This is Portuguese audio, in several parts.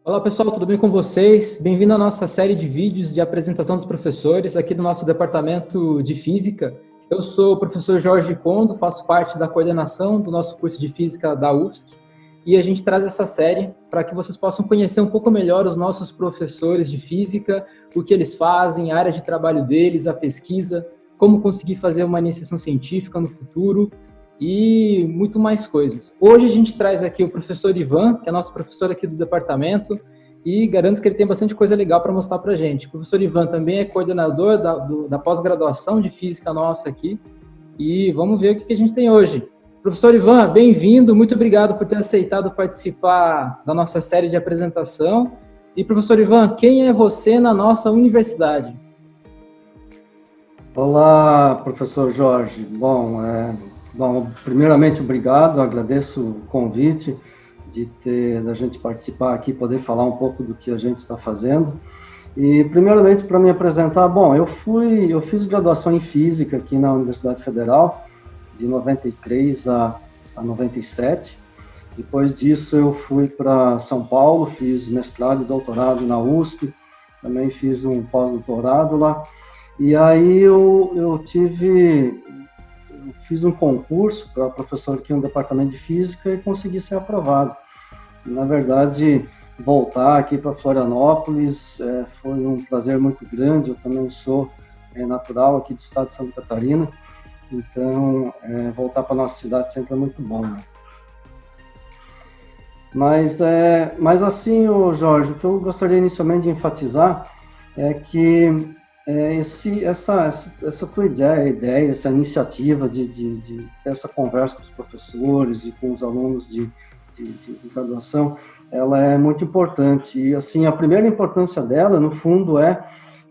Olá pessoal, tudo bem com vocês? Bem-vindo à nossa série de vídeos de apresentação dos professores aqui do nosso departamento de Física. Eu sou o professor Jorge Kondo, faço parte da coordenação do nosso curso de Física da UFSC e a gente traz essa série para que vocês possam conhecer um pouco melhor os nossos professores de Física, o que eles fazem, a área de trabalho deles, a pesquisa, como conseguir fazer uma iniciação científica no futuro e muito mais coisas. Hoje a gente traz aqui o professor Ivan, que é nosso professor aqui do departamento, e garanto que ele tem bastante coisa legal para mostrar para a gente. O professor Ivan também é coordenador da pós-graduação de Física nossa aqui, e vamos ver o que a gente tem hoje. Professor Ivan, bem-vindo, muito obrigado por ter aceitado participar da nossa série de apresentação. E, professor Ivan, quem é você na nossa universidade? Olá, professor Jorge. Bom, primeiramente, obrigado, agradeço o convite da gente participar aqui, poder falar um pouco do que a gente está fazendo. E, primeiramente, para me apresentar, eu fiz graduação em Física aqui na Universidade Federal, de 93 a 97. Depois disso, eu fui para São Paulo, fiz mestrado e doutorado na USP, também fiz um pós-doutorado lá. E aí eu fiz um concurso para professor aqui no departamento de Física e consegui ser aprovado. E, na verdade, voltar aqui para Florianópolis foi um prazer muito grande. Eu também sou natural aqui do estado de Santa Catarina, então voltar para nossa cidade sempre é muito bom, né? Mas assim, Jorge, o que eu gostaria inicialmente de enfatizar é que essa tua ideia, essa iniciativa de ter essa conversa com os professores e com os alunos de graduação, ela é muito importante. E, assim, a primeira importância dela, no fundo, é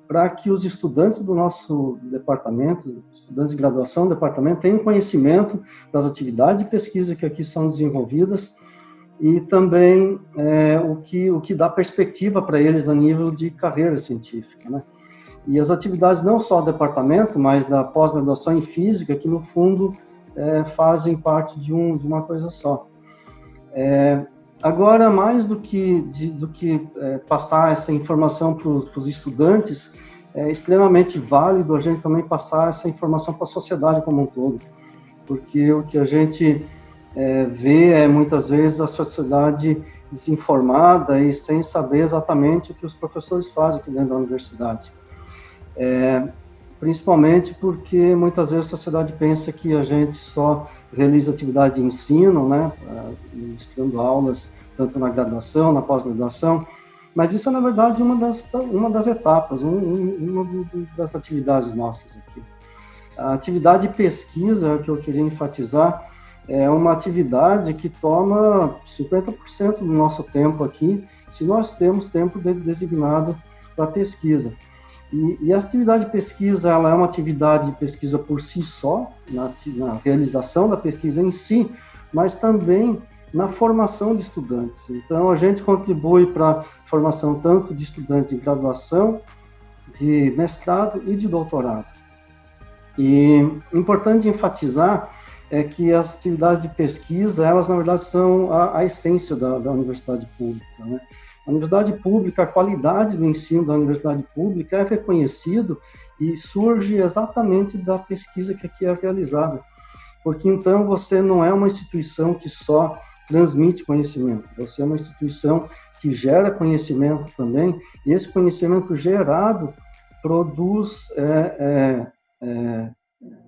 para que os estudantes do nosso departamento, estudantes de graduação do departamento, tenham conhecimento das atividades de pesquisa que aqui são desenvolvidas e também o que dá perspectiva para eles a nível de carreira científica, né? E as atividades não só do departamento, mas da pós-graduação em Física, que no fundo fazem parte de uma coisa só. Agora, mais do que passar essa informação para os estudantes, é extremamente válido a gente também passar essa informação para a sociedade como um todo, porque o que a gente vê é muitas vezes a sociedade desinformada e sem saber exatamente o que os professores fazem aqui dentro da universidade. Principalmente porque muitas vezes a sociedade pensa que a gente só realiza atividade de ensino, né, ministrando aulas tanto na graduação, na pós-graduação, mas isso é, na verdade, uma das etapas, uma das atividades nossas aqui. A atividade de pesquisa, que eu queria enfatizar, é uma atividade que toma 50% do nosso tempo aqui, se nós temos tempo designado para pesquisa. E a atividade de pesquisa, ela é uma atividade de pesquisa por si só, na realização da pesquisa em si, mas também na formação de estudantes. Então, a gente contribui para a formação tanto de estudantes de graduação, de mestrado e de doutorado. E importante enfatizar é que as atividades de pesquisa, elas, na verdade, são a essência da universidade pública, né? A universidade pública, a qualidade do ensino da universidade pública é reconhecido e surge exatamente da pesquisa que aqui é realizada. Porque, então, você não é uma instituição que só transmite conhecimento, você é uma instituição que gera conhecimento também, e esse conhecimento gerado produz,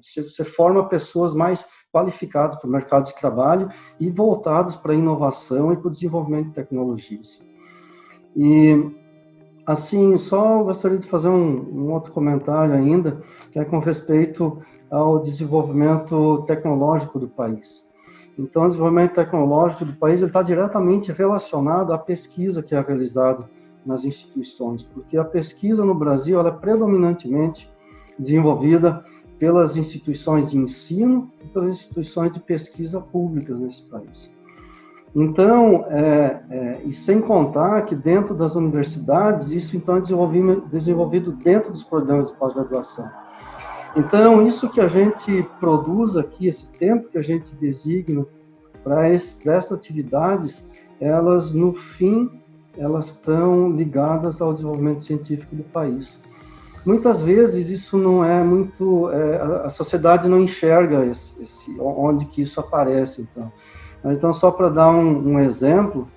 você forma pessoas mais qualificadas para o mercado de trabalho e voltadas para a inovação e para o desenvolvimento de tecnologias. E, assim, só gostaria de fazer um outro comentário ainda, que é com respeito ao desenvolvimento tecnológico do país. Então, o desenvolvimento tecnológico do país está diretamente relacionado à pesquisa que é realizada nas instituições, porque a pesquisa no Brasil ela é predominantemente desenvolvida pelas instituições de ensino e pelas instituições de pesquisa públicas nesse país. Então, e sem contar que dentro das universidades, isso então é desenvolvido dentro dos programas de pós-graduação. Então, isso que a gente produz aqui, esse tempo que a gente designa para essas atividades, elas, no fim, elas estão ligadas ao desenvolvimento científico do país. Muitas vezes isso não é muito, a sociedade não enxerga onde que isso aparece. Então só para dar um exemplo,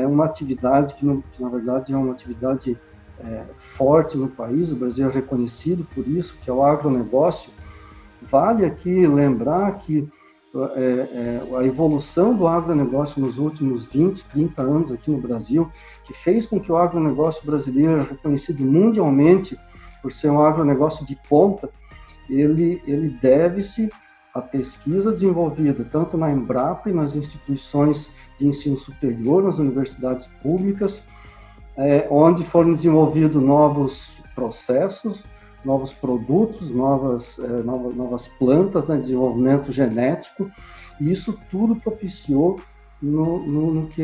uma atividade que na verdade é uma atividade forte no país, o Brasil é reconhecido por isso, que é o agronegócio. Vale aqui lembrar que a evolução do agronegócio nos últimos 20, 30 anos aqui no Brasil, que fez com que o agronegócio brasileiro, reconhecido mundialmente por ser um agronegócio de ponta, ele deve-se à pesquisa desenvolvida tanto na Embrapa e nas instituições de ensino superior, nas universidades públicas, onde foram desenvolvidos novos processos, novos produtos, novas plantas, né, desenvolvimento genético, e isso tudo propiciou no que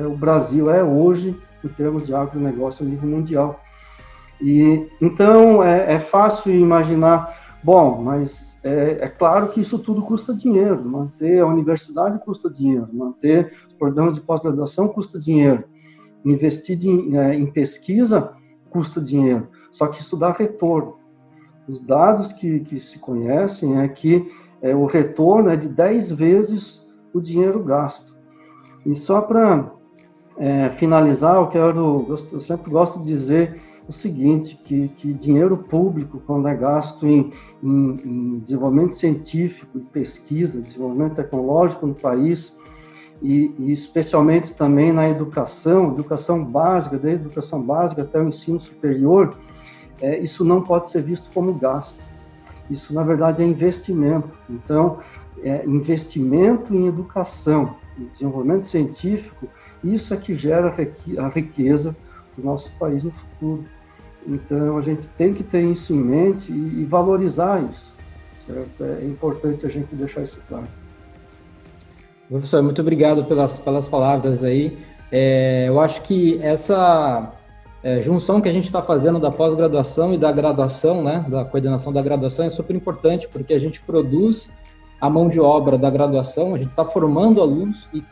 o Brasil é hoje, em termos de agronegócio a nível mundial. E então é fácil imaginar, bom, mas é claro que isso tudo custa dinheiro, manter a universidade custa dinheiro, manter os programas de pós-graduação custa dinheiro, investir em pesquisa custa dinheiro, só que isso dá retorno. Os dados que se conhecem é que o retorno é de 10 vezes o dinheiro gasto. E só para finalizar, eu sempre gosto de dizer o seguinte, que dinheiro público, quando é gasto em desenvolvimento científico, pesquisa, desenvolvimento tecnológico no país, e especialmente também na educação básica, desde a educação básica até o ensino superior, isso não pode ser visto como gasto. Isso, na verdade, é investimento. Então, investimento em educação, em desenvolvimento científico, isso é que gera a riqueza do nosso país no futuro. Então, a gente tem que ter isso em mente e valorizar isso, certo? É importante a gente deixar isso claro. Professor, muito obrigado pelas palavras aí. Eu acho que essa junção que a gente está fazendo da pós-graduação e da graduação, né, da coordenação da graduação, é super importante, porque a gente produz a mão de obra da graduação, a gente está formando alunos, e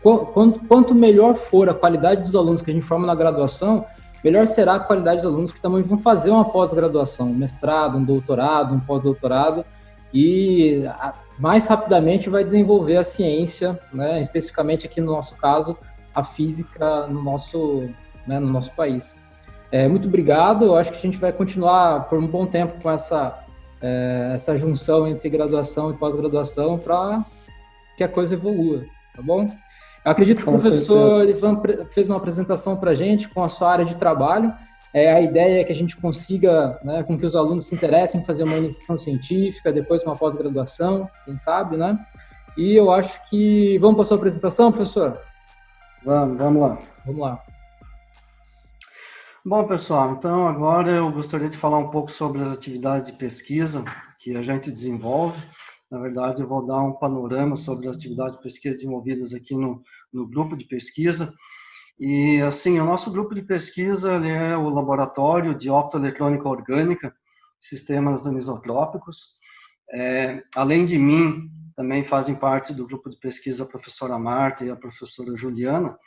quanto melhor for a qualidade dos alunos que a gente forma na graduação, melhor será a qualidade dos alunos que também vão fazer uma pós-graduação, um mestrado, um doutorado, um pós-doutorado, e mais rapidamente vai desenvolver a ciência, né, especificamente aqui no nosso caso, a física no nosso país. Muito obrigado, eu acho que a gente vai continuar por um bom tempo com essa junção entre graduação e pós-graduação para que a coisa evolua, tá bom? Eu acredito que o professor Ivan fez uma apresentação para a gente com a sua área de trabalho. A ideia é que a gente consiga, né, com que os alunos se interessem em fazer uma iniciação científica, depois uma pós-graduação, quem sabe, né? E eu acho que... Vamos para a sua apresentação, professor? Vamos lá. Vamos lá. Bom, pessoal, então agora eu gostaria de falar um pouco sobre as atividades de pesquisa que a gente desenvolve. Na verdade, eu vou dar um panorama sobre as atividades de pesquisa desenvolvidas aqui no grupo de pesquisa. E, assim, o nosso grupo de pesquisa ele é o Laboratório de Optoeletrônica Orgânica, Sistemas Anisotrópicos. Além de mim, também fazem parte do grupo de pesquisa a professora Marta e a professora Juliana.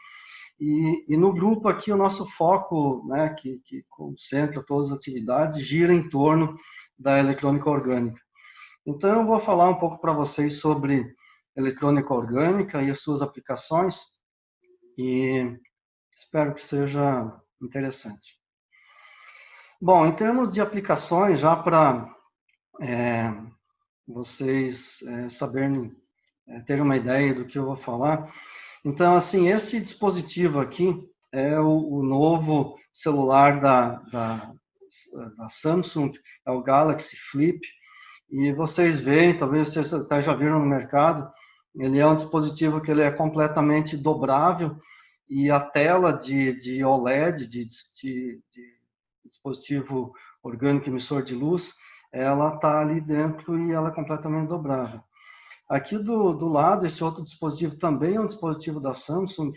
E no grupo aqui, o nosso foco, né, que concentra todas as atividades, gira em torno da eletrônica orgânica. Então, eu vou falar um pouco para vocês sobre eletrônica orgânica e as suas aplicações, e espero que seja interessante. Bom, em termos de aplicações, já para vocês saberem, terem uma ideia do que eu vou falar, então, assim, esse dispositivo aqui é o novo celular da Samsung, é o Galaxy Flip, e vocês veem, talvez vocês até já viram no mercado, ele é um dispositivo que ele é completamente dobrável, e a tela de OLED, de dispositivo orgânico emissor de luz, ela está ali dentro e ela é completamente dobrável. Aqui do lado, esse outro dispositivo também é um dispositivo da Samsung,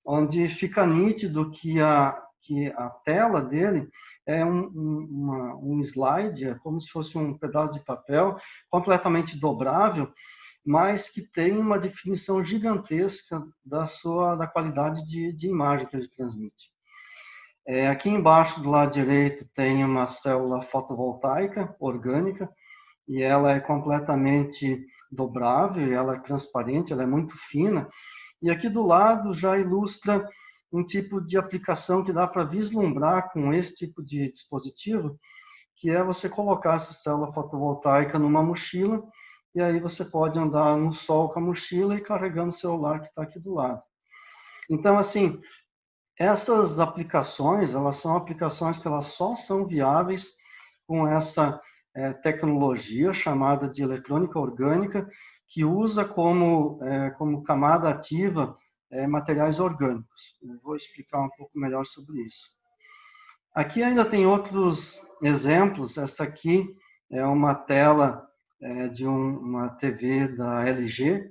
onde fica nítido que a tela dele é um slide, é como se fosse um pedaço de papel completamente dobrável, mas que tem uma definição gigantesca da qualidade de imagem que ele transmite. Aqui embaixo, do lado direito, tem uma célula fotovoltaica orgânica, e ela é completamente dobrável, ela é transparente, ela é muito fina. E aqui do lado já ilustra um tipo de aplicação que dá para vislumbrar com esse tipo de dispositivo, que é você colocar essa célula fotovoltaica numa mochila, e aí você pode andar no sol com a mochila e carregando o celular que está aqui do lado. Então, assim, essas aplicações, elas são aplicações que elas só são viáveis com essa tecnologia chamada de eletrônica orgânica, que usa como camada ativa materiais orgânicos. Eu vou explicar um pouco melhor sobre isso. Aqui ainda tem outros exemplos. Essa aqui é uma tela de uma TV da LG.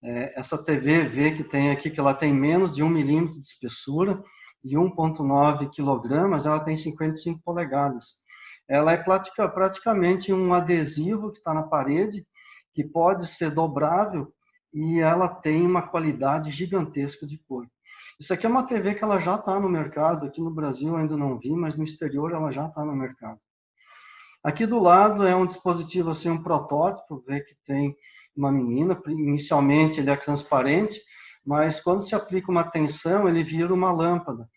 Essa TV vê que tem aqui que ela tem menos de 1 milímetro de espessura e 1,9 quilogramas, ela tem 55 polegadas. Ela é praticamente um adesivo que está na parede, que pode ser dobrável, e ela tem uma qualidade gigantesca de cor. Isso aqui é uma TV que ela já está no mercado, aqui no Brasil ainda não vi, mas no exterior ela já está no mercado. Aqui do lado é um dispositivo, assim, um protótipo, vê que tem uma menina, inicialmente ele é transparente, mas quando se aplica uma tensão, ele vira uma lâmpada.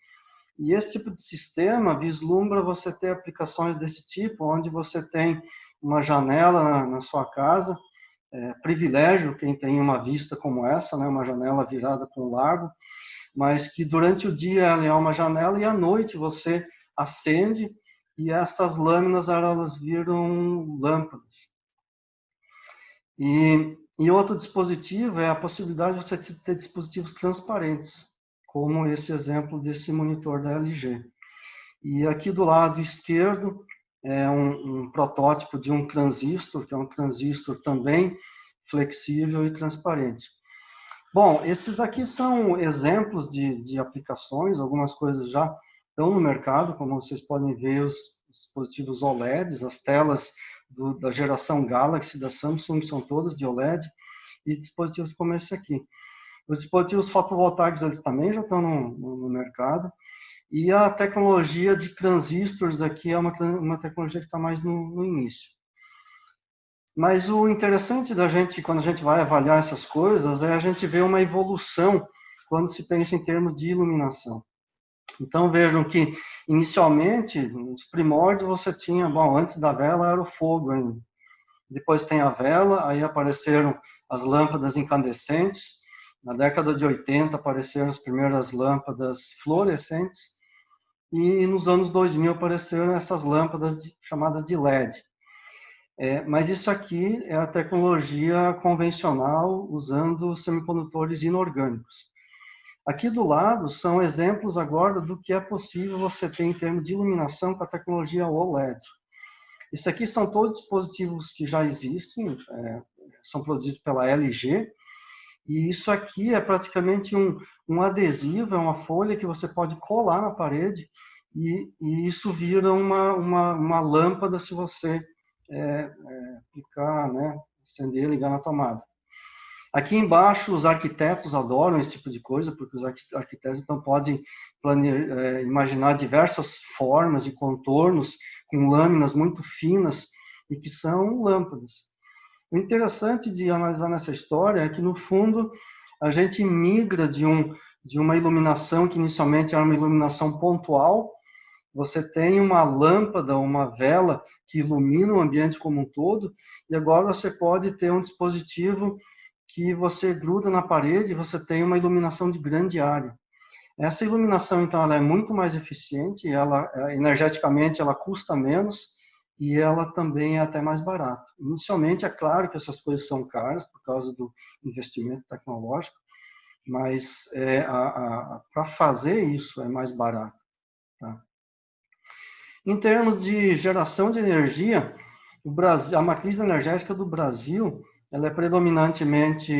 E esse tipo de sistema vislumbra você ter aplicações desse tipo, onde você tem uma janela na sua casa, privilégio quem tem uma vista como essa, né, uma janela virada para um lago, mas que durante o dia ela é uma janela e à noite você acende e essas lâminas elas viram lâmpadas. E outro dispositivo é a possibilidade de você ter dispositivos transparentes, como esse exemplo desse monitor da LG. E aqui do lado esquerdo é um protótipo de um transistor, que é um transistor também flexível e transparente. Bom, esses aqui são exemplos de aplicações, algumas coisas já estão no mercado, como vocês podem ver, os dispositivos OLEDs, as telas da geração Galaxy da Samsung são todas de OLED, e dispositivos como esse aqui. Os dispositivos fotovoltaicos eles também já estão no mercado, e a tecnologia de transistores aqui é uma tecnologia que está mais no início. Mas o interessante da gente, quando a gente vai avaliar essas coisas, é a gente ver uma evolução quando se pensa em termos de iluminação. Então vejam que, inicialmente, nos primórdios você tinha, bom, antes da vela era o fogo ainda. Depois tem a vela, aí apareceram as lâmpadas incandescentes. Na década de 80 apareceram as primeiras lâmpadas fluorescentes. E nos anos 2000 apareceram essas lâmpadas chamadas de LED. Mas isso aqui é a tecnologia convencional usando semicondutores inorgânicos. Aqui do lado são exemplos agora do que é possível você ter em termos de iluminação com a tecnologia OLED. Isso aqui são todos dispositivos que já existem, são produzidos pela LG, e isso aqui é praticamente um adesivo, é uma folha que você pode colar na parede, e isso vira uma lâmpada se você aplicar, né, acender e ligar na tomada. Aqui embaixo, os arquitetos adoram esse tipo de coisa, porque os arquitetos então podem imaginar diversas formas e contornos com lâminas muito finas e que são lâmpadas. O interessante de analisar nessa história é que, no fundo, a gente migra de uma iluminação que inicialmente era uma iluminação pontual. Você tem uma lâmpada, uma vela que ilumina o ambiente como um todo, e agora você pode ter um dispositivo que você gruda na parede e você tem uma iluminação de grande área. Essa iluminação, então, ela é muito mais eficiente, energeticamente ela custa menos e ela também é até mais barata. Inicialmente, é claro que essas coisas são caras por causa do investimento tecnológico, mas para fazer isso é mais barato. Tá? Em termos de geração de energia, a matriz energética do Brasil ela é predominantemente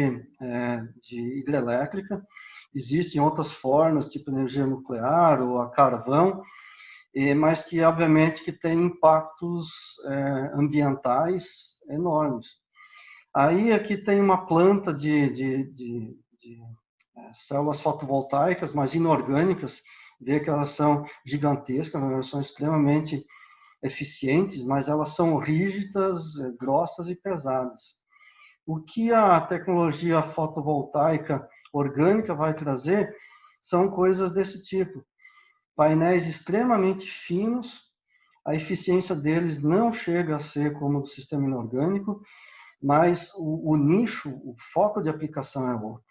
de hidrelétrica. Existem outras formas, tipo energia nuclear ou a carvão, mas que, obviamente, que tem impactos ambientais enormes. Aí aqui tem uma planta de células fotovoltaicas, mas inorgânicas. Vê que elas são gigantescas, elas são extremamente eficientes, mas elas são rígidas, grossas e pesadas. O que a tecnologia fotovoltaica orgânica vai trazer são coisas desse tipo. Painéis extremamente finos, a eficiência deles não chega a ser como do sistema inorgânico, mas o nicho, o foco de aplicação é outro.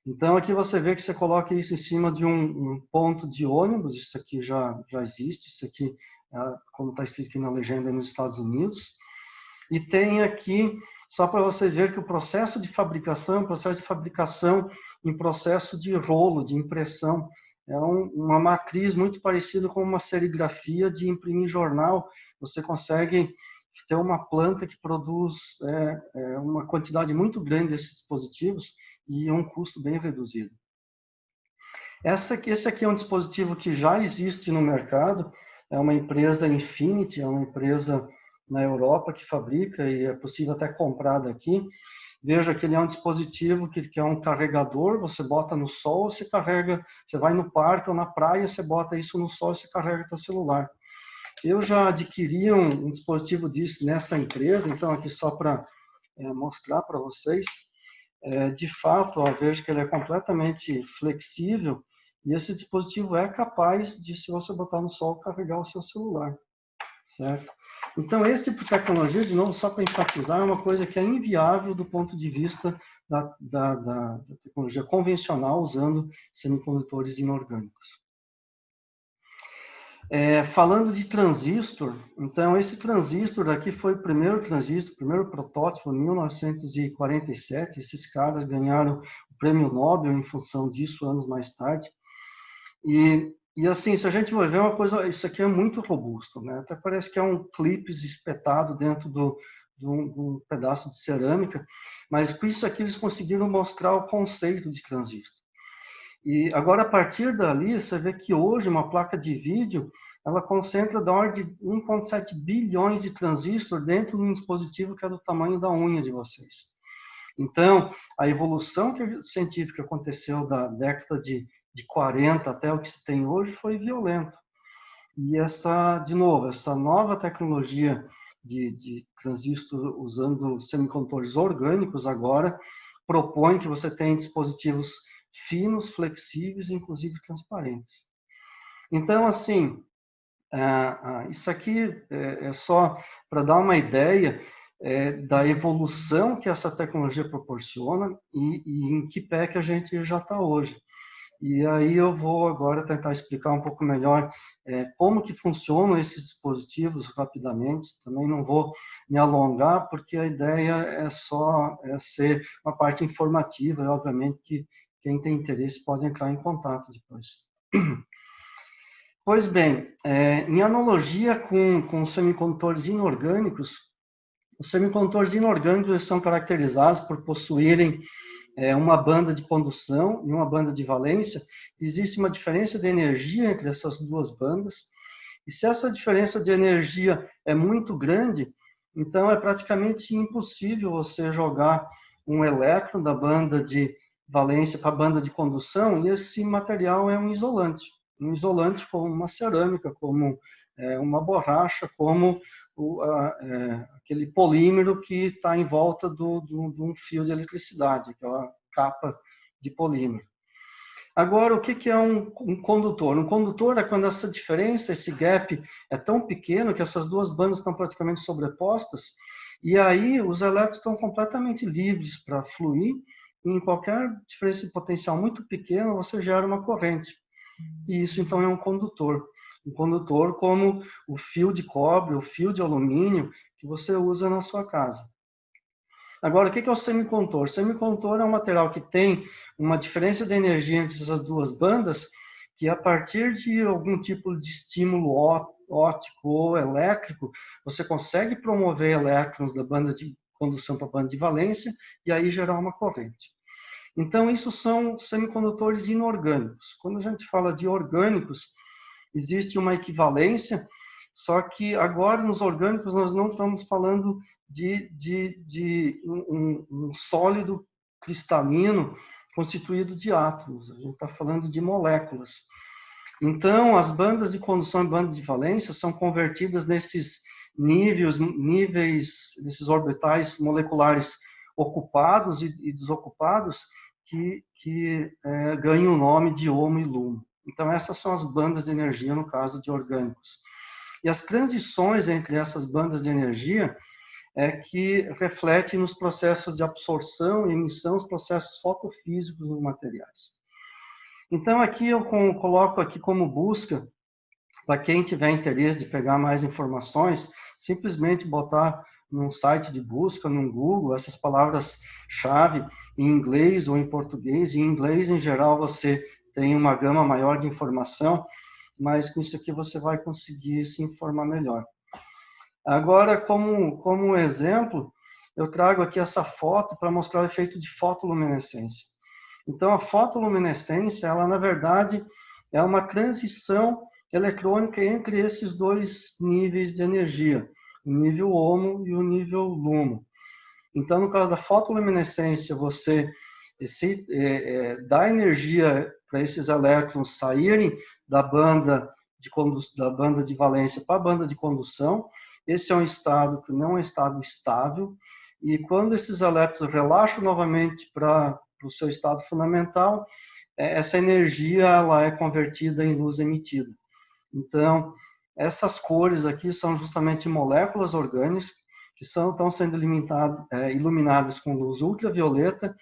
Então, aqui você vê que você coloca isso em cima de um ponto de ônibus, isso aqui já existe, isso aqui, como está escrito aqui na legenda, é nos Estados Unidos. E tem aqui, só para vocês verem que o processo de fabricação é um processo de fabricação em processo de rolo, de impressão. É uma matriz muito parecida com uma serigrafia de imprimir jornal. Você consegue ter uma planta que produz uma quantidade muito grande desses dispositivos e um custo bem reduzido. Esse aqui é um dispositivo que já existe no mercado, é uma empresa Infinity, é uma empresa na Europa que fabrica e é possível até comprar daqui. Veja que ele é um dispositivo que é um carregador, você bota no sol, você carrega, você vai no parque ou na praia, você bota isso no sol e você carrega seu celular. Eu já adquiri um dispositivo disso nessa empresa, então aqui só para mostrar para vocês. De fato, vejo que ele é completamente flexível e esse dispositivo é capaz de, se você botar no sol, carregar o seu celular, certo? Então, esse tipo de tecnologia, de novo, só para enfatizar, é uma coisa que é inviável do ponto de vista da tecnologia convencional usando semicondutores inorgânicos. Falando de transistor, então esse transistor aqui foi o primeiro transistor, o primeiro protótipo em 1947. Esses caras ganharam o prêmio Nobel em função disso anos mais tarde. E assim, se a gente vai ver uma coisa, isso aqui é muito robusto, né? Até parece que é um clipe espetado dentro de um pedaço de cerâmica, mas com isso aqui eles conseguiram mostrar o conceito de transistor. E agora, a partir dali, você vê que hoje uma placa de vídeo, ela concentra da ordem de 1,7 bilhões de transistores dentro de um dispositivo que é do tamanho da unha de vocês. Então, a evolução científica que aconteceu da década de 40 até o que se tem hoje foi violento. E de novo, essa nova tecnologia de transistor usando semicondutores orgânicos agora propõe que você tenha dispositivos finos, flexíveis, inclusive transparentes. Então, assim, isso aqui é só para dar uma ideia da evolução que essa tecnologia proporciona e em que pé que a gente já está hoje. E aí eu vou agora tentar explicar um pouco melhor como que funcionam esses dispositivos rapidamente. Também não vou me alongar, porque a ideia é só ser uma parte informativa, e obviamente que quem tem interesse pode entrar em contato depois. Pois bem, em analogia com semicondutores inorgânicos, os semicondutores inorgânicos são caracterizados por possuírem uma banda de condução e uma banda de valência. Existe uma diferença de energia entre essas duas bandas, e se essa diferença de energia é muito grande, então é praticamente impossível você jogar um elétron da banda de valência para a banda de condução, e esse material é um isolante como uma cerâmica, como uma borracha, como aquele polímero que está em volta de um fio de eletricidade, aquela capa de polímero. Agora, o que é um condutor? Um condutor é quando essa diferença, esse gap é tão pequeno que essas duas bandas estão praticamente sobrepostas, e aí os elétrons estão completamente livres para fluir, e em qualquer diferença de potencial muito pequena, você gera uma corrente. E isso, então, é um condutor. Um condutor como o fio de cobre, o fio de alumínio que você usa na sua casa. Agora, o que é o semicondutor? O semicondutor é um material que tem uma diferença de energia entre essas duas bandas, que a partir de algum tipo de estímulo óptico ou elétrico, você consegue promover elétrons da banda de condução para a banda de valência e aí gerar uma corrente. Então, isso são semicondutores inorgânicos. Quando a gente fala de orgânicos, existe uma equivalência Só que agora, nos orgânicos, nós não estamos falando de um sólido cristalino constituído de átomos, a gente está falando de moléculas. Então, as bandas de condução e bandas de valência são convertidas nesses níveis, nesses orbitais moleculares ocupados e desocupados, que ganham o nome de HOMO e LUMO. Então, essas são as bandas de energia, no caso de orgânicos. E as transições entre essas bandas de energia que refletem nos processos de absorção e emissão, os processos fotofísicos dos materiais. Então, aqui eu coloco aqui como busca, para quem tiver interesse de pegar mais informações, simplesmente botar num site de busca, no Google, essas palavras-chave em inglês ou em português. Em inglês, em geral, você tem uma gama maior de informação, mas com isso aqui você vai conseguir se informar melhor. Agora, como exemplo, eu trago aqui essa foto para mostrar o efeito de fotoluminescência. Então, a fotoluminescência, ela, na verdade, é uma transição eletrônica entre esses dois níveis de energia, o nível HOMO e o nível LUMO. Então, no caso da fotoluminescência, você dá energia para esses elétrons saírem da banda de valência para a banda de condução. Esse é um estado que não é um estado estável, e quando esses elétrons relaxam novamente para o seu estado fundamental, essa energia ela é convertida em luz emitida. Então, essas cores aqui são justamente moléculas orgânicas que estão sendo iluminadas com luz ultravioleta,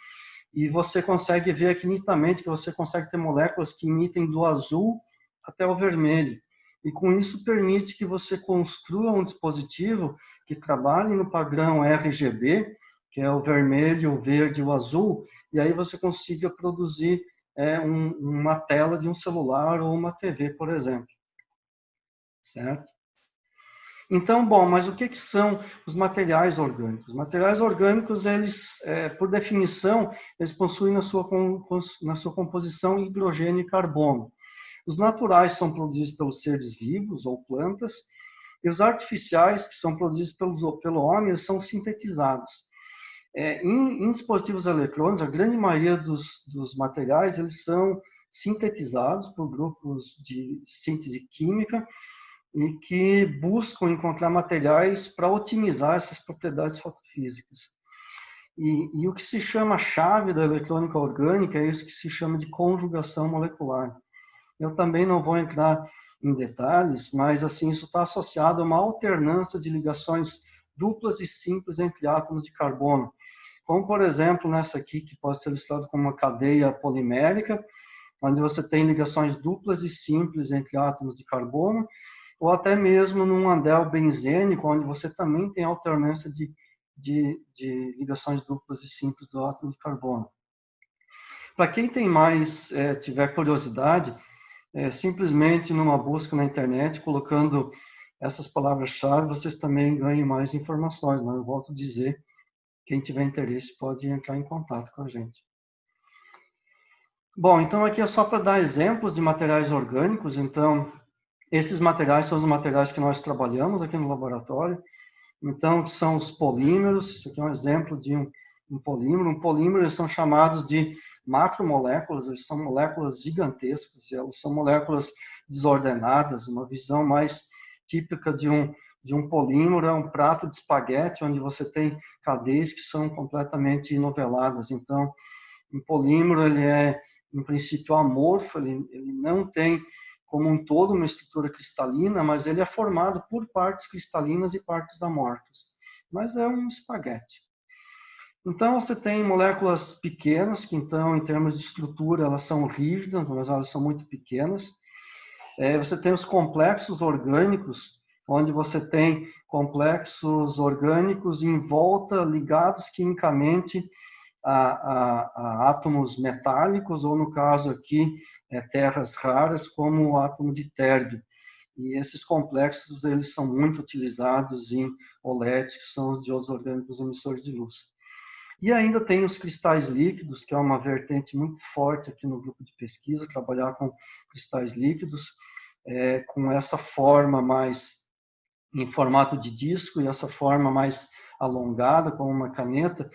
e você consegue ver aqui nitidamente que você consegue ter moléculas que emitem do azul até o vermelho. E com isso permite que você construa um dispositivo que trabalhe no padrão RGB, que é o vermelho, o verde e o azul, e aí você consiga produzir uma tela de um celular ou uma TV, por exemplo. Certo? Então, bom, mas o que são os materiais orgânicos? Os materiais orgânicos, eles, por definição, eles possuem na sua composição hidrogênio e carbono. Os naturais são produzidos pelos seres vivos ou plantas, e os artificiais, que são produzidos pelo homem, eles são sintetizados. Em dispositivos eletrônicos, a grande maioria dos materiais eles são sintetizados por grupos de síntese química e que buscam encontrar materiais para otimizar essas propriedades fotofísicas. E o que se chama chave da eletrônica orgânica é isso que se chama de conjugação molecular. Eu também não vou entrar em detalhes, mas assim isso está associado a uma alternância de ligações duplas e simples entre átomos de carbono. Como, por exemplo, nessa aqui, que pode ser ilustrado como uma cadeia polimérica, onde você tem ligações duplas e simples entre átomos de carbono, ou até mesmo num anel benzênico, onde você também tem alternância de ligações duplas e simples do átomo de carbono. Para quem tem tiver curiosidade, simplesmente numa busca na internet, colocando essas palavras-chave, vocês também ganham mais informações, mas eu volto a dizer, quem tiver interesse pode entrar em contato com a gente. Bom, então aqui é só para dar exemplos de materiais orgânicos. Então, esses materiais são os materiais que nós trabalhamos aqui no laboratório. Então, são os polímeros. Isso aqui é um exemplo de um polímero. Um polímero, eles são chamados de macromoléculas. Eles são moléculas gigantescas. Elas são moléculas desordenadas. Uma visão mais típica de um polímero é um prato de espaguete, onde você tem cadeias que são completamente noveladas. Então, um polímero, ele é, em princípio, amorfo. Ele não tem como um todo uma estrutura cristalina, mas ele é formado por partes cristalinas e partes amorfas. Mas é um espaguete. Então, você tem moléculas pequenas, que então, em termos de estrutura, elas são rígidas, mas elas são muito pequenas. Você tem os complexos orgânicos, onde você tem complexos orgânicos em volta, ligados quimicamente a átomos metálicos, ou no caso aqui, terras raras, como o átomo de térbio. E esses complexos, eles são muito utilizados em OLEDs, que são os diodos orgânicos emissores de luz. E ainda tem os cristais líquidos, que é uma vertente muito forte aqui no grupo de pesquisa, trabalhar com cristais líquidos, com essa forma mais em formato de disco, e essa forma mais alongada, como uma caneta,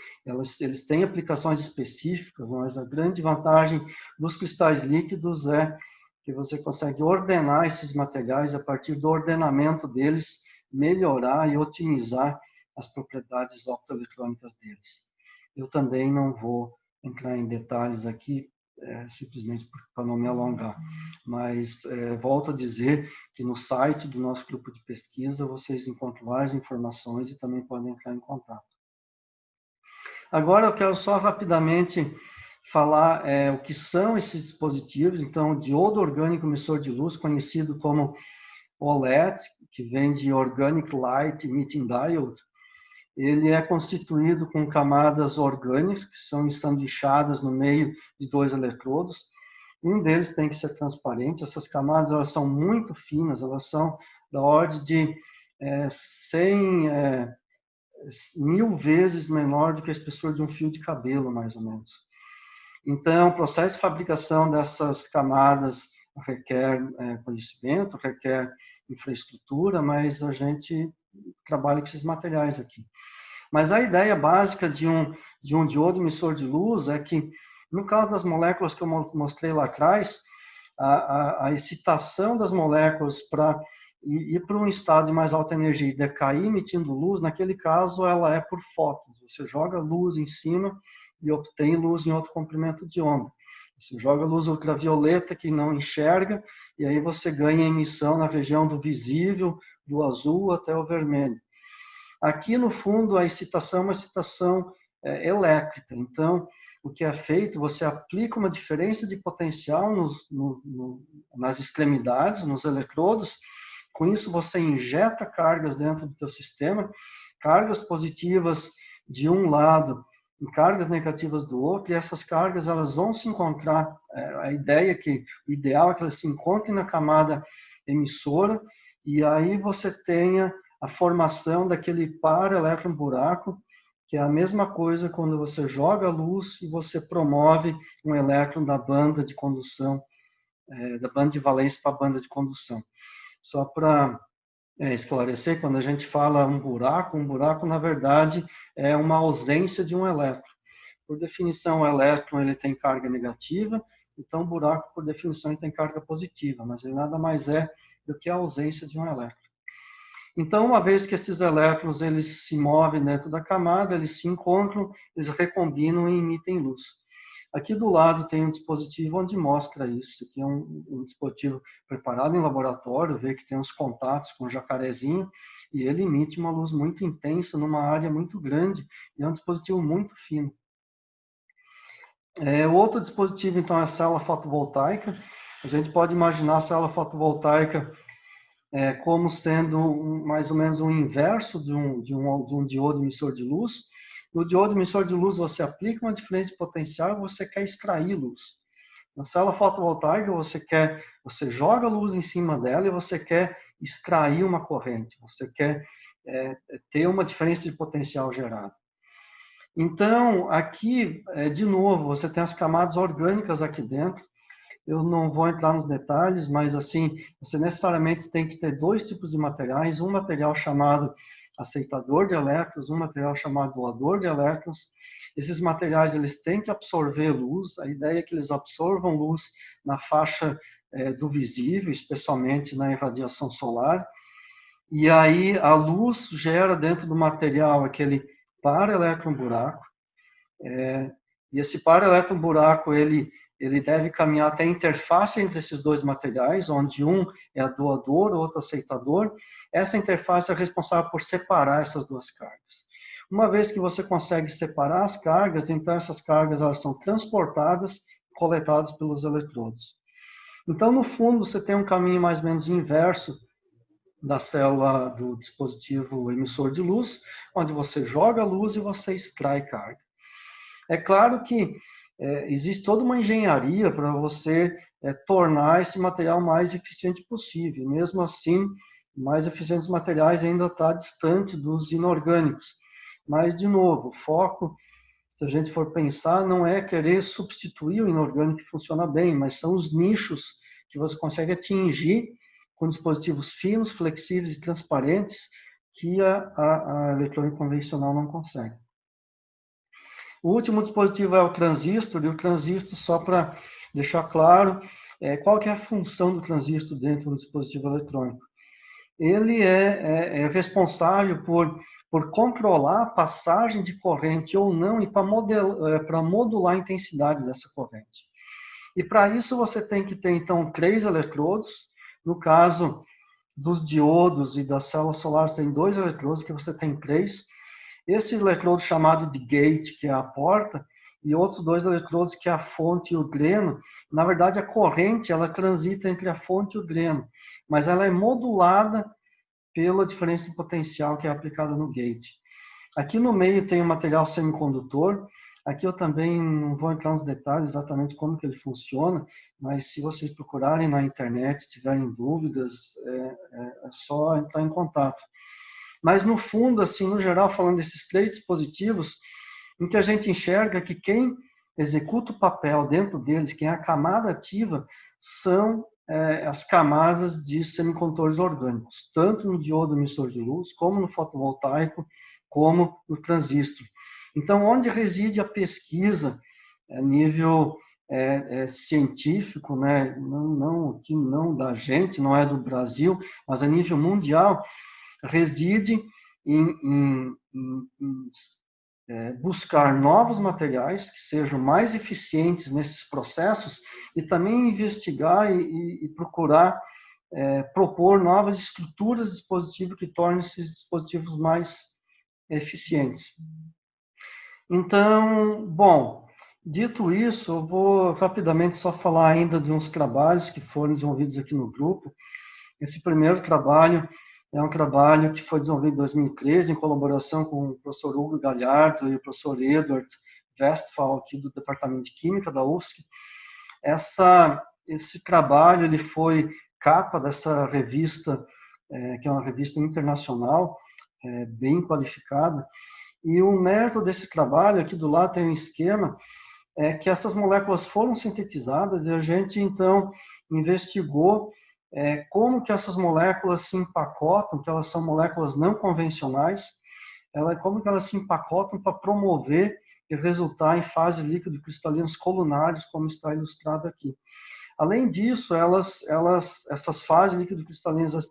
eles têm aplicações específicas, mas a grande vantagem dos cristais líquidos é que você consegue ordenar esses materiais, a partir do ordenamento deles, melhorar e otimizar as propriedades optoeletrônicas deles. Eu também não vou entrar em detalhes aqui, simplesmente para não me alongar, mas volto a dizer que no site do nosso grupo de pesquisa vocês encontram várias informações e também podem entrar em contato. Agora eu quero só rapidamente falar o que são esses dispositivos. Então, o diodo orgânico emissor de luz, conhecido como OLED, que vem de Organic Light Emitting Diode, ele é constituído com camadas orgânicas, que são ensanduichadas no meio de dois eletrodos. Um deles tem que ser transparente. Essas camadas elas são muito finas, elas são da ordem de 1000 vezes menor do que a espessura de um fio de cabelo, mais ou menos. Então, o processo de fabricação dessas camadas requer conhecimento, requer infraestrutura, mas a gente trabalha com esses materiais aqui. Mas a ideia básica de um diodo emissor de luz é que, no caso das moléculas que eu mostrei lá atrás, a excitação das moléculas para ir para um estado de mais alta energia e decair emitindo luz, naquele caso ela é por fótons. Você joga luz em cima e obtém luz em outro comprimento de onda. Você joga luz ultravioleta que não enxerga, e aí você ganha emissão na região do visível, do azul até o vermelho. Aqui, no fundo, a excitação é uma excitação elétrica. Então, o que é feito, você aplica uma diferença de potencial nas extremidades, nos eletrodos. Com isso, você injeta cargas dentro do teu sistema, cargas positivas de um lado e cargas negativas do outro, e essas cargas elas vão se encontrar. A ideia é que o ideal é que elas se encontrem na camada emissora, e aí você tenha a formação daquele par elétron-buraco, que é a mesma coisa quando você joga luz e você promove um elétron da banda de condução, da banda de valência para a banda de condução. Só para esclarecer, quando a gente fala um buraco, na verdade, é uma ausência de um elétron. Por definição, o elétron ele tem carga negativa, então o buraco, por definição, ele tem carga positiva, mas ele nada mais é do que a ausência de um elétron. Então, uma vez que esses elétrons eles se movem dentro da camada, eles se encontram, eles recombinam e emitem luz. Aqui do lado tem um dispositivo onde mostra isso. Aqui é um dispositivo preparado em laboratório, vê que tem uns contatos com o jacarezinho, e ele emite uma luz muito intensa numa área muito grande, e é um dispositivo muito fino. O outro dispositivo, então, é a célula fotovoltaica. A gente pode imaginar a célula fotovoltaica como sendo mais ou menos um inverso de um diodo emissor de luz. No diodo emissor de luz, você aplica uma diferença de potencial e você quer extrair luz. Na célula fotovoltaica, você joga luz em cima dela e você quer extrair uma corrente, você quer ter uma diferença de potencial gerada. Então, aqui, de novo, você tem as camadas orgânicas aqui dentro. Eu não vou entrar nos detalhes, mas assim, você necessariamente tem que ter dois tipos de materiais, um material chamado aceitador de elétrons, um material chamado doador de elétrons. Esses materiais eles têm que absorver luz, a ideia é que eles absorvam luz na faixa do visível, especialmente na irradiação solar, e aí a luz gera dentro do material aquele par elétron-buraco, e esse par elétron-buraco ele deve caminhar até a interface entre esses dois materiais, onde um é doador, o outro aceitador. Essa interface é responsável por separar essas duas cargas. Uma vez que você consegue separar as cargas, então essas cargas elas são transportadas e coletadas pelos eletrodos. Então, no fundo, você tem um caminho mais ou menos inverso da célula do dispositivo emissor de luz, onde você joga luz e você extrai carga. É claro que existe toda uma engenharia para você tornar esse material mais eficiente possível. Mesmo assim, mais eficientes materiais ainda está distante dos inorgânicos. Mas, de novo, o foco, se a gente for pensar, não é querer substituir o inorgânico que funciona bem, mas são os nichos que você consegue atingir com dispositivos finos, flexíveis e transparentes que a eletrônica convencional não consegue. O último dispositivo é o transistor, e o transistor, só para deixar claro, qual que é a função do transistor dentro do dispositivo eletrônico. Ele é responsável por controlar a passagem de corrente ou não e para modular a intensidade dessa corrente. E para isso você tem que ter, então, 3 eletrodos. No caso dos diodos e das células solares, tem 2 eletrodos, que você tem 3. Esse eletrodo chamado de gate, que é a porta, e outros 2 eletrodos, que é a fonte e o dreno. Na verdade, a corrente ela transita entre a fonte e o dreno, mas ela é modulada pela diferença de potencial que é aplicada no gate. Aqui no meio tem o material semicondutor. Aqui eu também não vou entrar nos detalhes exatamente como que ele funciona, mas se vocês procurarem na internet, tiverem dúvidas, é só entrar em contato. Mas no fundo, assim, no geral, falando desses 3 dispositivos, em que a gente enxerga que quem executa o papel dentro deles, quem é a camada ativa, são as camadas de semicondutores orgânicos, tanto no diodo emissor de luz, como no fotovoltaico, como no transistor. Então, onde reside a pesquisa a nível científico, né? Não da gente, não é do Brasil, mas a nível mundial, reside em buscar novos materiais que sejam mais eficientes nesses processos e também investigar e procurar propor novas estruturas de dispositivo que tornem esses dispositivos mais eficientes. Então, bom, dito isso, eu vou rapidamente só falar ainda de uns trabalhos que foram desenvolvidos aqui no grupo. Esse primeiro trabalho é um trabalho que foi desenvolvido em 2013, em colaboração com o professor Hugo Galhardo e o professor Edward Westphal, aqui do Departamento de Química da UFSC. Esse trabalho ele foi capa dessa revista, que é uma revista internacional, bem qualificada. E o mérito desse trabalho, aqui do lado tem um esquema, é que essas moléculas foram sintetizadas e a gente, então, investigou como que essas moléculas se empacotam, que elas são moléculas não convencionais, como que elas se empacotam para promover e resultar em fases líquido-cristalinas colunares, como está ilustrado aqui. Além disso, essas fases líquido-cristalinas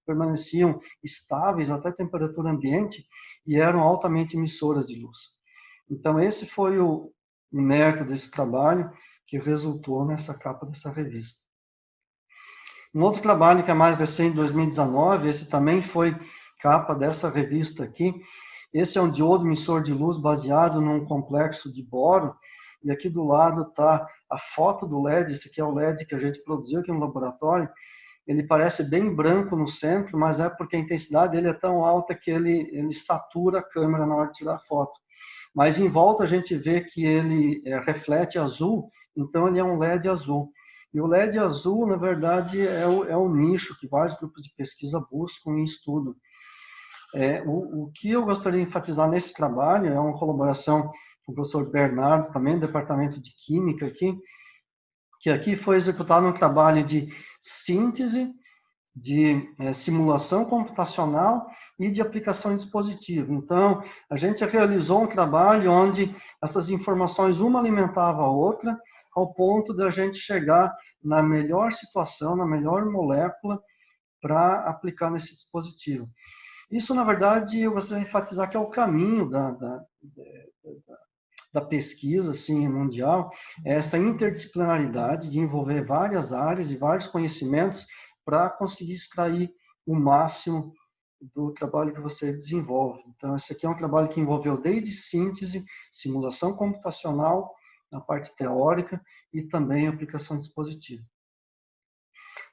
permaneciam estáveis até a temperatura ambiente e eram altamente emissoras de luz. Então, esse foi o mérito desse trabalho que resultou nessa capa dessa revista. Um outro trabalho que é mais recente, 2019, esse também foi capa dessa revista aqui. Esse é um diodo emissor de luz baseado num complexo de boro. E aqui do lado está a foto do LED, esse aqui é o LED que a gente produziu aqui no laboratório. Ele parece bem branco no centro, mas é porque a intensidade dele é tão alta que ele satura a câmera na hora de tirar a foto. Mas em volta a gente vê que ele reflete azul, então ele é um LED azul. E o LED azul, na verdade, é o nicho que vários grupos de pesquisa buscam e estudam. O que eu gostaria de enfatizar nesse trabalho é uma colaboração com o professor Bernardo, também do Departamento de Química aqui, que aqui foi executado um trabalho de síntese, de simulação computacional e de aplicação em dispositivo. Então, a gente realizou um trabalho onde essas informações uma alimentava a outra, ao ponto de a gente chegar na melhor situação, na melhor molécula para aplicar nesse dispositivo. Isso, na verdade, eu gostaria de enfatizar que é o caminho da pesquisa assim, mundial, é essa interdisciplinaridade de envolver várias áreas e vários conhecimentos para conseguir extrair o máximo do trabalho que você desenvolve. Então, esse aqui é um trabalho que envolveu desde síntese, simulação computacional, na parte teórica, e também aplicação de dispositivo.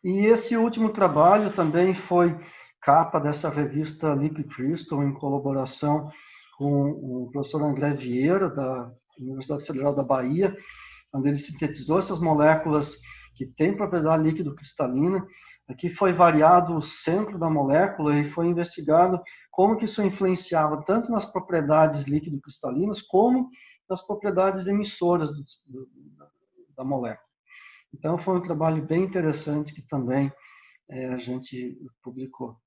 E esse último trabalho também foi capa dessa revista Liquid Crystal, em colaboração com o professor André Vieira, da Universidade Federal da Bahia, onde ele sintetizou essas moléculas que têm propriedade líquido-cristalina. Aqui foi variado o centro da molécula e foi investigado como que isso influenciava tanto nas propriedades líquido-cristalinas como nas propriedades emissoras da molécula. Então, foi um trabalho bem interessante que também a gente publicou.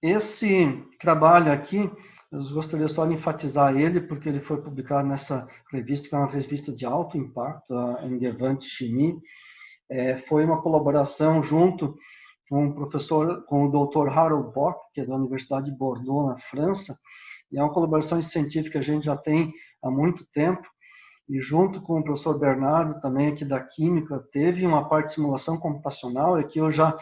Esse trabalho aqui, eu gostaria só de enfatizar ele, porque ele foi publicado nessa revista, que é uma revista de alto impacto, a Engevant Chimie. Foi uma colaboração junto com o professor, com o Dr. Harold Bock, que é da Universidade de Bordeaux, na França, e é uma colaboração científica que a gente já tem há muito tempo, e junto com o professor Bernardo, também aqui da Química, teve uma parte de simulação computacional, e aqui eu já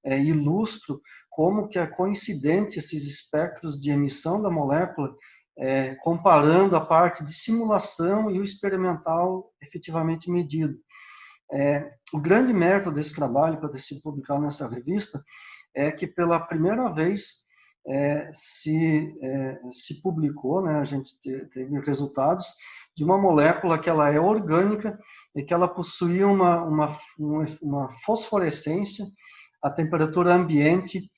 ilustro como que é coincidente esses espectros de emissão da molécula, comparando a parte de simulação e o experimental efetivamente medido. O grande mérito desse trabalho, para ter sido publicado nessa revista, é que pela primeira vez se publicou, né, a gente teve resultados de uma molécula que ela é orgânica e que ela possui uma fosforescência a temperatura ambiente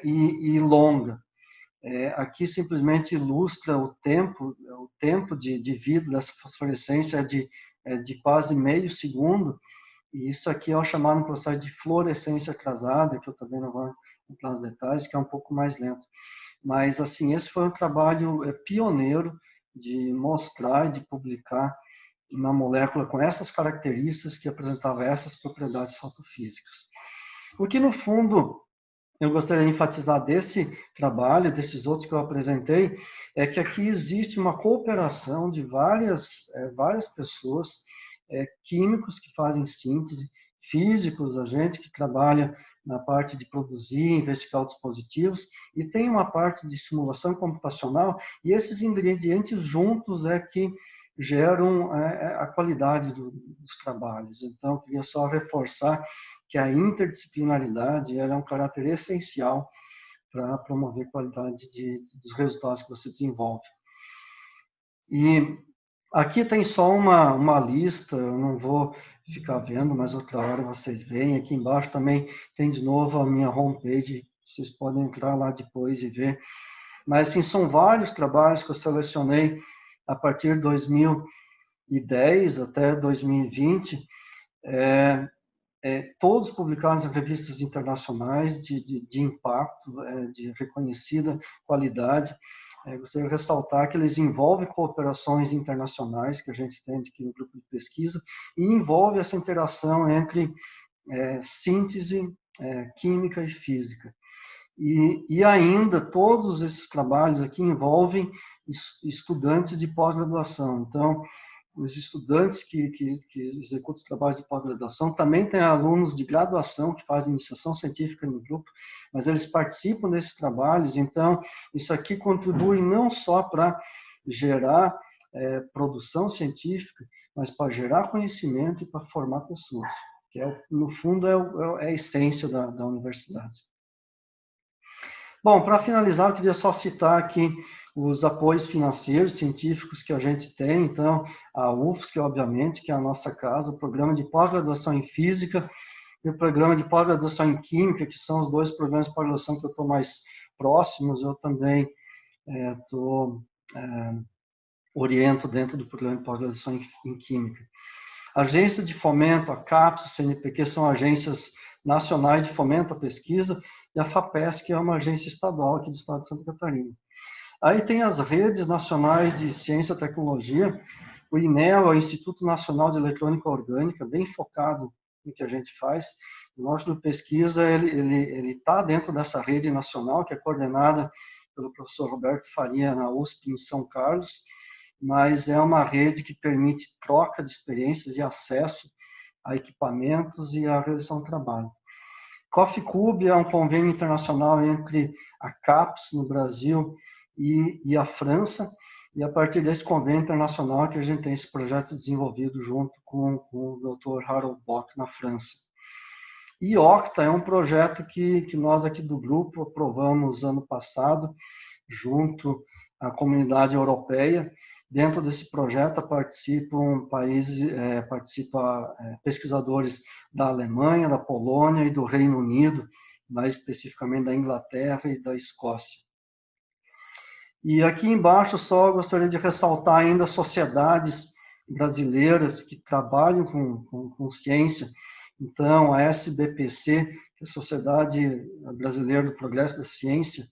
e longa. Aqui simplesmente ilustra o tempo de vida dessa fosforescência de quase meio segundo, e isso aqui é o chamado processo de fluorescência atrasada, que eu também não vou entrar nos detalhes, que é um pouco mais lento. Mas, assim, esse foi um trabalho pioneiro de mostrar e de publicar uma molécula com essas características que apresentava essas propriedades fotofísicas. O que, no fundo, eu gostaria de enfatizar desse trabalho, desses outros que eu apresentei, é que aqui existe uma cooperação de várias pessoas, químicos que fazem síntese, físicos, a gente que trabalha na parte de produzir, investigar dispositivos, e tem uma parte de simulação computacional, e esses ingredientes juntos é que geram a qualidade dos trabalhos. Então, eu queria só reforçar que a interdisciplinaridade é um caráter essencial para promover a qualidade dos resultados que você desenvolve. E aqui tem só uma lista, eu não vou ficar vendo, mas outra hora vocês veem. Aqui embaixo também tem de novo a minha homepage, vocês podem entrar lá depois e ver. Mas, assim, são vários trabalhos que eu selecionei a partir de 2010 até 2020, todos publicados em revistas internacionais de impacto, de reconhecida qualidade. Gostaria de ressaltar que eles envolvem cooperações internacionais que a gente tem aqui no grupo de pesquisa e envolve essa interação entre síntese, química e física. E ainda, todos esses trabalhos aqui envolvem estudantes de pós-graduação. Então, os estudantes que executam os trabalhos de pós-graduação também têm alunos de graduação que fazem iniciação científica no grupo, mas eles participam desses trabalhos. Então, isso aqui contribui não só para gerar produção científica, mas para gerar conhecimento e para formar pessoas, que no fundo é a essência da universidade. Bom, para finalizar, eu queria só citar aqui os apoios financeiros, científicos que a gente tem. Então, a UFSC, obviamente, que é a nossa casa, o programa de pós-graduação em Física e o programa de pós-graduação em Química, que são os dois programas de pós-graduação que eu estou mais próximos. Eu também oriento dentro do programa de pós-graduação em Química. A Agência de Fomento, a CAPES, o CNPq, são agências nacionais de fomento à pesquisa, e a FAPESC, que é uma agência estadual aqui do estado de Santa Catarina. Aí tem as redes nacionais de ciência e tecnologia, o INEL, o Instituto Nacional de Eletrônica Orgânica, bem focado no que a gente faz. O nosso de pesquisa, ele está dentro dessa rede nacional, que é coordenada pelo professor Roberto Faria, na USP, em São Carlos, mas é uma rede que permite troca de experiências e acesso a equipamentos e a realização do trabalho. Coffee Cube é um convênio internacional entre a CAPES, no Brasil, e a França, e a partir desse convênio internacional que a gente tem esse projeto desenvolvido junto com o Dr. Harold Bock, na França. E Octa é um projeto que nós aqui do grupo aprovamos ano passado, junto à comunidade europeia. Dentro desse projeto participam pesquisadores da Alemanha, da Polônia e do Reino Unido, mais especificamente da Inglaterra e da Escócia. E aqui embaixo só gostaria de ressaltar ainda sociedades brasileiras que trabalham com ciência. Então, a SBPC, que é a Sociedade Brasileira do Progresso da Ciência,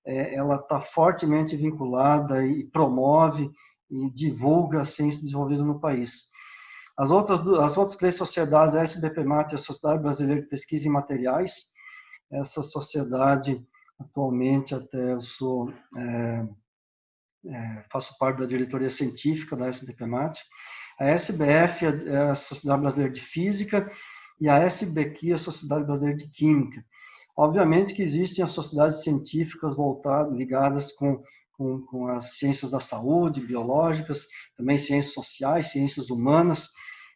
ela está fortemente vinculada e promove e divulga a ciência desenvolvida no país. As outras 3 sociedades, a SBPMAT, a Sociedade Brasileira de Pesquisa em Materiais, essa sociedade, atualmente, até eu faço parte da diretoria científica da SBPMAT, a SBF é a Sociedade Brasileira de Física e a SBQ, a Sociedade Brasileira de Química. Obviamente que existem as sociedades científicas ligadas com as ciências da saúde, biológicas, também ciências sociais, ciências humanas.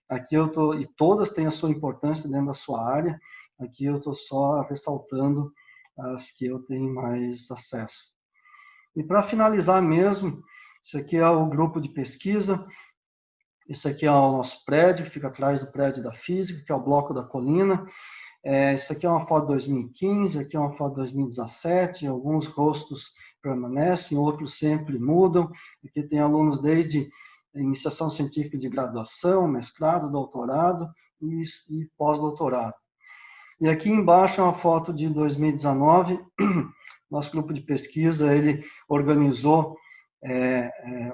Aqui e todas têm a sua importância dentro da sua área. Aqui eu estou só ressaltando as que eu tenho mais acesso. E para finalizar mesmo, isso aqui é o grupo de pesquisa. Esse aqui é o nosso prédio, que fica atrás do prédio da Física, que é o Bloco da Colina. Isso aqui é uma foto de 2015, aqui é uma foto de 2017, alguns rostos permanecem, outros sempre mudam. Aqui tem alunos desde iniciação científica de graduação, mestrado, doutorado e pós-doutorado. E aqui embaixo é uma foto de 2019, nosso grupo de pesquisa, ele organizou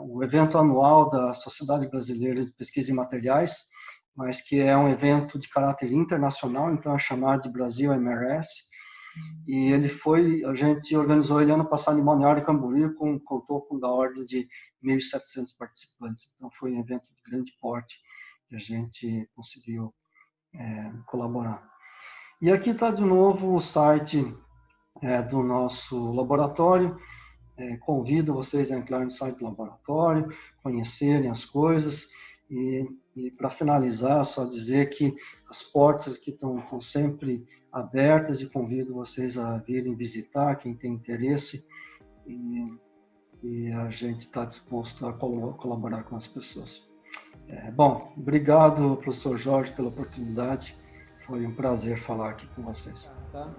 o evento anual da Sociedade Brasileira de Pesquisa em Materiais, mas que é um evento de caráter internacional, então é chamado de Brasil MRS, e a gente organizou ele ano passado em Balneário Camboriú, contou com da ordem de 1.700 participantes, então foi um evento de grande porte que a gente conseguiu colaborar. E aqui está de novo o site do nosso laboratório. Convido vocês a entrar no site do laboratório, conhecerem as coisas. E para finalizar, só dizer que as portas aqui estão sempre abertas e convido vocês a virem visitar, quem tem interesse. E a gente está disposto a colaborar com as pessoas. Bom, obrigado, professor Jorge, pela oportunidade. Foi um prazer falar aqui com vocês. Tá.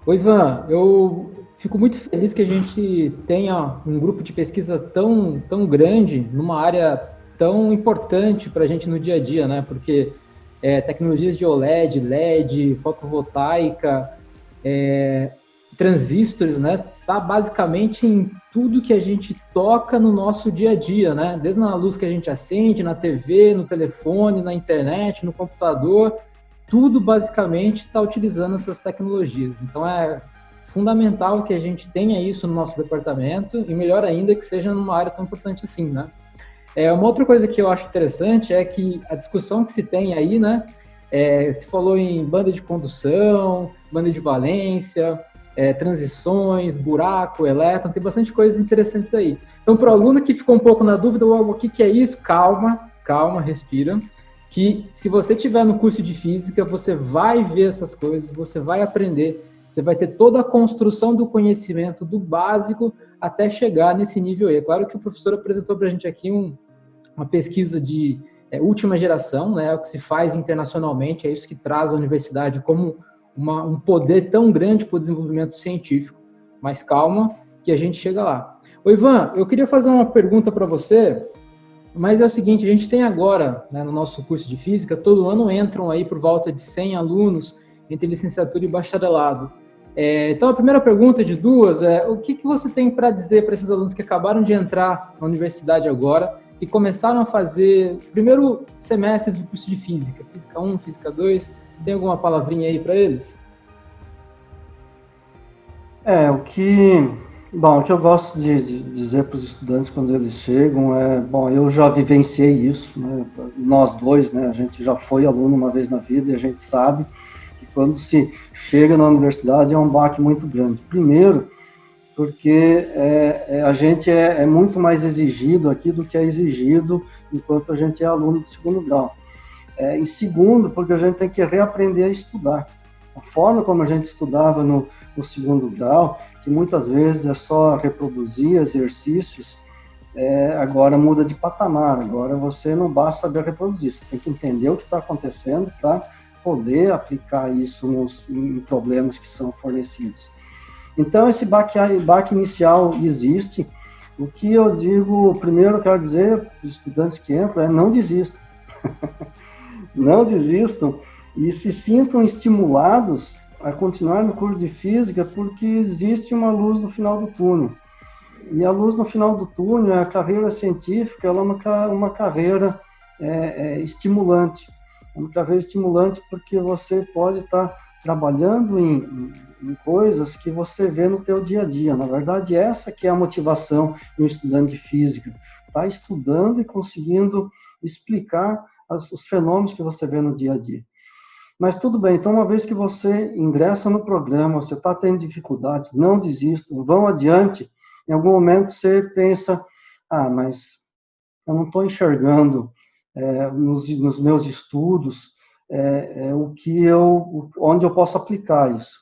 Oi, Ivan, eu fico muito feliz que a gente tenha um grupo de pesquisa tão grande numa área tão importante para a gente no dia a dia, né? Porque tecnologias de OLED, LED, fotovoltaica, transistores, né? Tá basicamente em tudo que a gente toca no nosso dia a dia, né? Desde na luz que a gente acende, na TV, no telefone, na internet, no computador, tudo basicamente está utilizando essas tecnologias. Então é fundamental que a gente tenha isso no nosso departamento e melhor ainda que seja numa área tão importante assim, né? Uma outra coisa que eu acho interessante é que a discussão que se tem aí, né? Se falou em banda de condução, banda de valência, transições, buraco, elétron, tem bastante coisas interessantes aí. Então, para o aluno que ficou um pouco na dúvida, o que é isso? Calma, respira. Que se você estiver no curso de física, você vai ver essas coisas, você vai aprender, você vai ter toda a construção do conhecimento do básico até chegar nesse nível aí. É claro que o professor apresentou para a gente aqui uma pesquisa de última geração, né, o que se faz internacionalmente, é isso que traz a universidade como um poder tão grande para o desenvolvimento científico. Mas calma, que a gente chega lá. Ô Ivan, eu queria fazer uma pergunta para você, mas é o seguinte, a gente tem agora, né, no nosso curso de física, todo ano entram aí por volta de 100 alunos entre licenciatura e bacharelado. Então, a primeira pergunta de duas é, o que você tem para dizer para esses alunos que acabaram de entrar na universidade agora e começaram a fazer o primeiro semestre do curso de física, física 1, física 2, tem alguma palavrinha aí para eles? O que eu gosto de dizer para os estudantes quando eles chegam eu já vivenciei isso, né? Nós dois, né? A gente já foi aluno uma vez na vida e a gente sabe que quando se chega na universidade é um baque muito grande. Primeiro, porque a gente é muito mais exigido aqui do que é exigido enquanto a gente é aluno de segundo grau. E segundo, porque a gente tem que reaprender a estudar. A forma como a gente estudava no segundo grau, que muitas vezes é só reproduzir exercícios, agora muda de patamar. Agora você não basta saber reproduzir, você tem que entender o que está acontecendo para poder aplicar isso em problemas que são fornecidos. Então, esse baque inicial existe. O que eu digo, primeiro eu quero dizer para os estudantes que entram, não desistam. não desistam e se sintam estimulados a continuar no curso de Física, porque existe uma luz no final do túnel. E a luz no final do túnel, a carreira científica, ela é uma carreira estimulante. É uma carreira estimulante porque você pode estar trabalhando em coisas que você vê no teu dia a dia. Na verdade, essa que é a motivação de um estudante de Física. Está estudando e conseguindo explicar os fenômenos que você vê no dia a dia. Mas tudo bem, então uma vez que você ingressa no programa, você está tendo dificuldades, não desistam, vão adiante. Em algum momento você pensa, mas eu não estou enxergando nos meus estudos onde eu posso aplicar isso.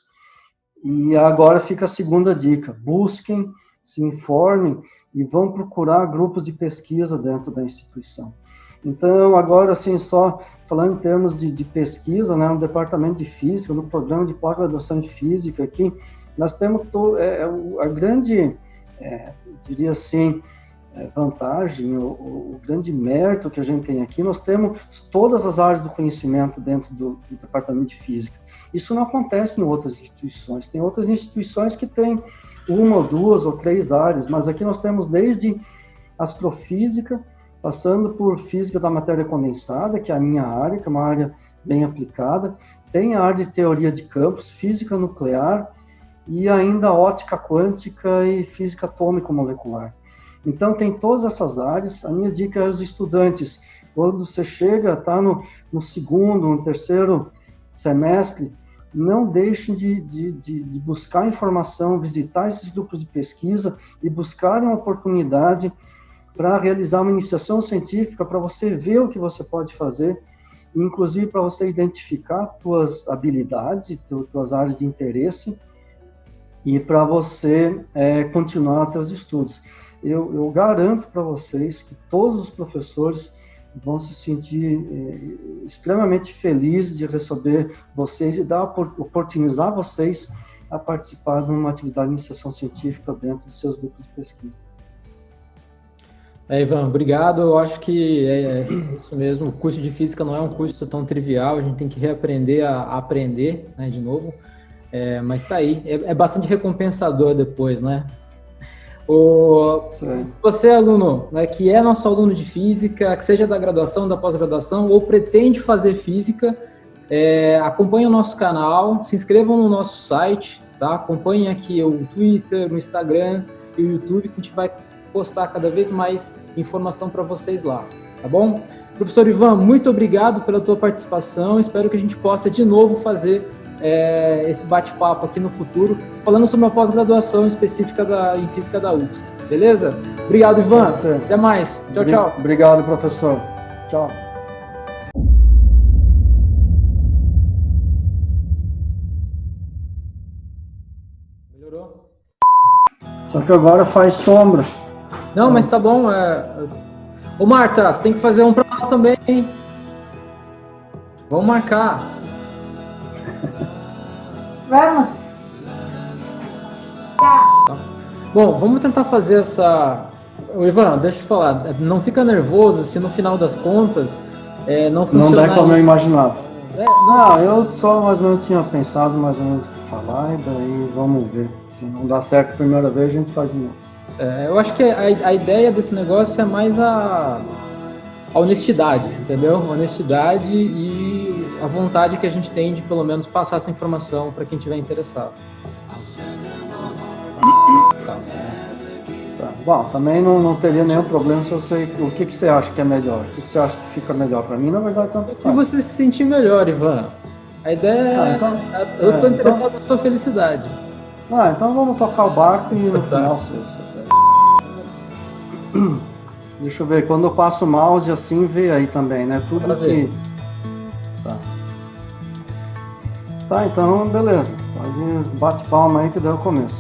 E agora fica a segunda dica, busquem, se informem e vão procurar grupos de pesquisa dentro da instituição. Então, agora, assim, só falando em termos de pesquisa, né, no departamento de Física, no programa de pós-graduação em Física aqui, nós temos a grande, diria assim, vantagem, o grande mérito que a gente tem aqui, nós temos todas as áreas do conhecimento dentro do departamento de Física. Isso não acontece em outras instituições. Tem outras instituições que têm 1, 2 ou 3 áreas, mas aqui nós temos desde astrofísica, passando por física da matéria condensada, que é a minha área, que é uma área bem aplicada, tem a área de teoria de campos, física nuclear e ainda ótica quântica e física atômico-molecular. Então, tem todas essas áreas. A minha dica é aos estudantes, quando você chega, está no segundo, no terceiro semestre, não deixem de buscar informação, visitar esses grupos de pesquisa e buscarem uma oportunidade para realizar uma iniciação científica, para você ver o que você pode fazer, inclusive para você identificar suas habilidades, suas áreas de interesse, e para você continuar seus estudos. Eu garanto para vocês que todos os professores vão se sentir extremamente felizes de receber vocês e oportunizar vocês a participar de uma atividade de iniciação científica dentro dos seus grupos de pesquisa. Ivan, obrigado. Eu acho que é isso mesmo. O curso de Física não é um curso tão trivial, a gente tem que reaprender a aprender, né, de novo. Mas está aí. É bastante recompensador depois, né? Você, aluno, né, que é nosso aluno de Física, que seja da graduação, da pós-graduação, ou pretende fazer Física, acompanhe o nosso canal, se inscrevam no nosso site, tá? Acompanhe aqui o Twitter, o Instagram e o YouTube, que a gente vai postar cada vez mais informação para vocês lá, tá bom? Professor Ivan, muito obrigado pela tua participação, espero que a gente possa de novo fazer esse bate-papo aqui no futuro, falando sobre uma pós-graduação específica em Física da UFSC, beleza? Obrigado, Ivan, até mais, tchau, tchau. Obrigado, professor, tchau. Melhorou? Só que agora faz sombra. Não, mas tá bom. Ô, Marta, você tem que fazer um pra nós também, hein? Vamos marcar. Vamos. Tá. Bom, vamos tentar fazer essa... Ô, Ivan, deixa eu te falar. Não fica nervoso se no final das contas não funcionar. Não dá como eu imaginava. Não, eu só mais ou menos tinha pensado mais ou menos o que falar, e daí vamos ver. Se não dá certo a primeira vez, a gente faz de novo. Eu acho que a ideia desse negócio é mais a honestidade, entendeu? Honestidade e a vontade que a gente tem de, pelo menos, passar essa informação para quem estiver interessado. Tá. Bom, também não teria nenhum problema se eu sei o que você acha que é melhor. O que você acha que fica melhor para mim, na verdade, tanto faz. E você se sentir melhor, Ivan. A ideia eu estou interessado na sua felicidade. Então vamos tocar o barco e no final deixa eu ver, quando eu passo o mouse assim, vê aí também, né? Tudo que... Tá, então beleza. Pode bate palma aí que deu o começo.